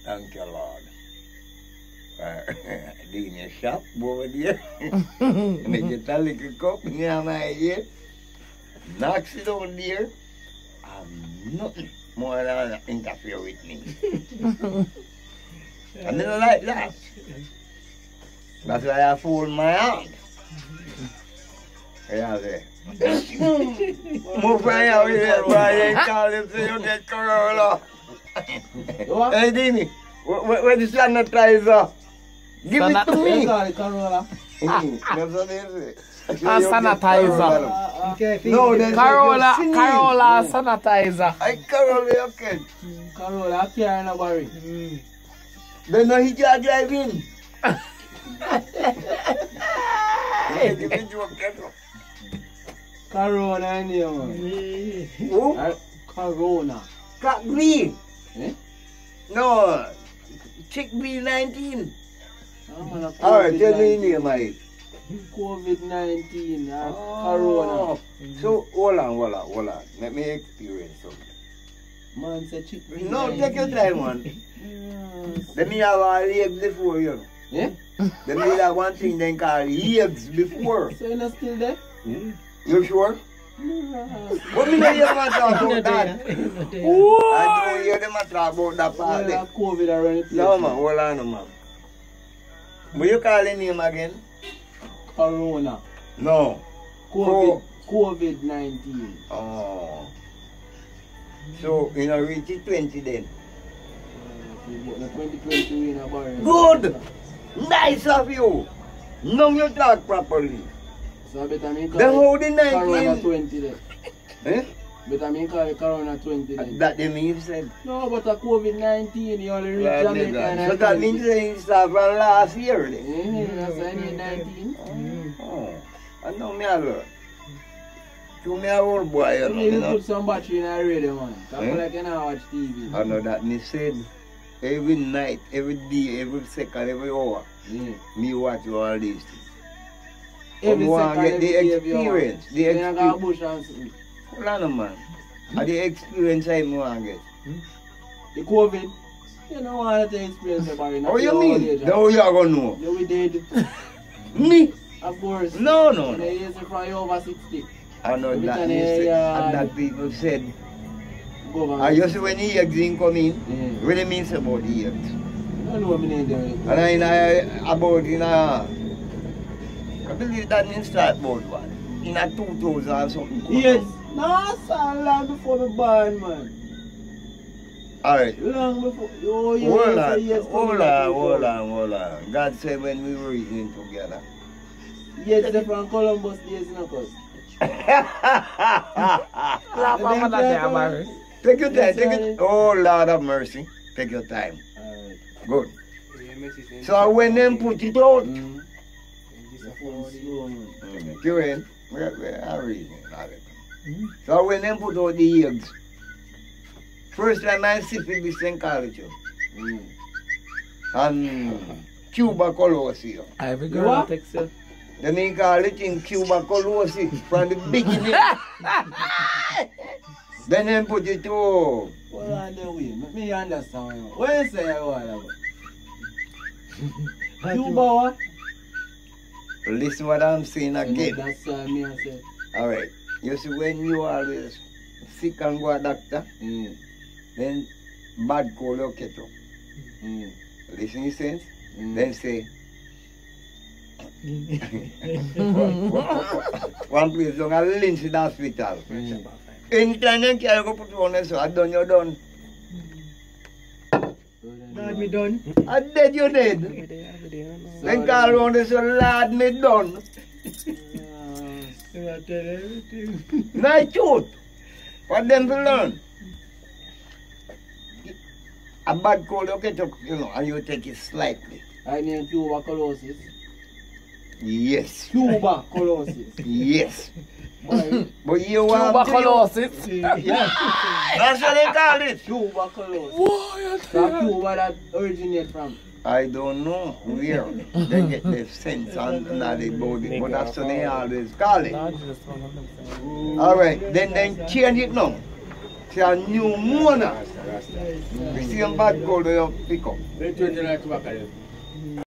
Thank you, Lord. In your shop over there, and I get a little cup near my ear, knocks it over there, and nothing more than interfere with me. And then I like that. That's why I fold my hand. Yeah, there. Move right out here, boy. They call him so you get Corolla. Hey, Dini, where the sanitizer? Give it to me. Corolla. Sanitizer. No, Corolla sanitizer. I Corolla, okay. Corolla, I can't worry. Then no, he can't drive in. Hey, give me joke, Corona in here, man. Who? Corona. Cat B. Eh? No, Chick B19. Oh, Alright, tell me your name, mate. COVID-19, Corona. So, hold on. Let me experience something. Man said chick. No, take your time, man. Let me have a legs before you. Yeah? Let me have one thing then called legs before. So you're not still there? You sure? What me hear them talk about that? I don't hear them talk about that part. COVID already. No, man, hold on, man. What you call the name again? Corona. No. COVID-19. Oh. So, you know, reach it 20 then. 2020 in a bar. Good! Nice of you! Now you talk properly. So I better mean Then how the Corona 19? 20 then. Eh? Better mean call it Corona 20 then. That they mean you said. No, but a COVID-19, you only reach Jamaica and So that means it's from last year then. That's why I need 19. Oh. I know me a lot. To me a old boy, You need you to know. put some battery in a radio, man. I feel like I can watch TV. I know that me said. Every night, every day, every second, every hour, me watch all these things. Every second, get every the day, experience. The Then I got a experience. bush and something. Hold on, man. The experience I want to get. The COVID, you know what the experience about it. How you mean? How you going to know? Yeah, we did. Me? Of course. No. And they use it from over 60. I know Every that time you they, said, and that people said. Government. I just when the eggs didn't come in, Yeah. what it means about the eggs? I don't know what I mean there. And I believe that didn't start about one. In a 2000 or something. Yes. No, sir, long before the born, man. Alright. Long before. Oh, yeah, Hold on. God said when we were eating together. Yes, they're from Columbus days, no cause. Take your time, take it. Oh, Lord of mercy. Take your time. Alright. Good. So when them put it out, Kieran, where reason? So when them put out the eggs, first time I see people in college, and tuberculosis. I have a girl that takes you. Then they call it in tuberculosis from the beginning. Then they put it to. Hold on the way. Let me understand. What you say about that? Cuba what? Listen what I'm saying again. That's what me I said. Alright. You see when you always sick and go to doctor, then bad cold you get up. Listen you sense? Then say one place down a lynch in the hospital. Anytime you can go put on this, I done, you're done. Lord, me done. I dead, you dead. Then call around this, Lord, me done. I tell everything. Nice truth. For them to learn. A bad cold you get up, you know, and you take it slightly. I need tuberculosis. Yes. Tuberculosis. Yes. Boy, But you want Tuberculosis. yeah. That's what they call it. Tuberculosis. Why? From Cuba that originate from. I don't know where they get their sense and knowledge about it, but that's what they always call it. Alright, then change it now. See a new Mona. The same bad gold you pick up. They treat it like tobacco.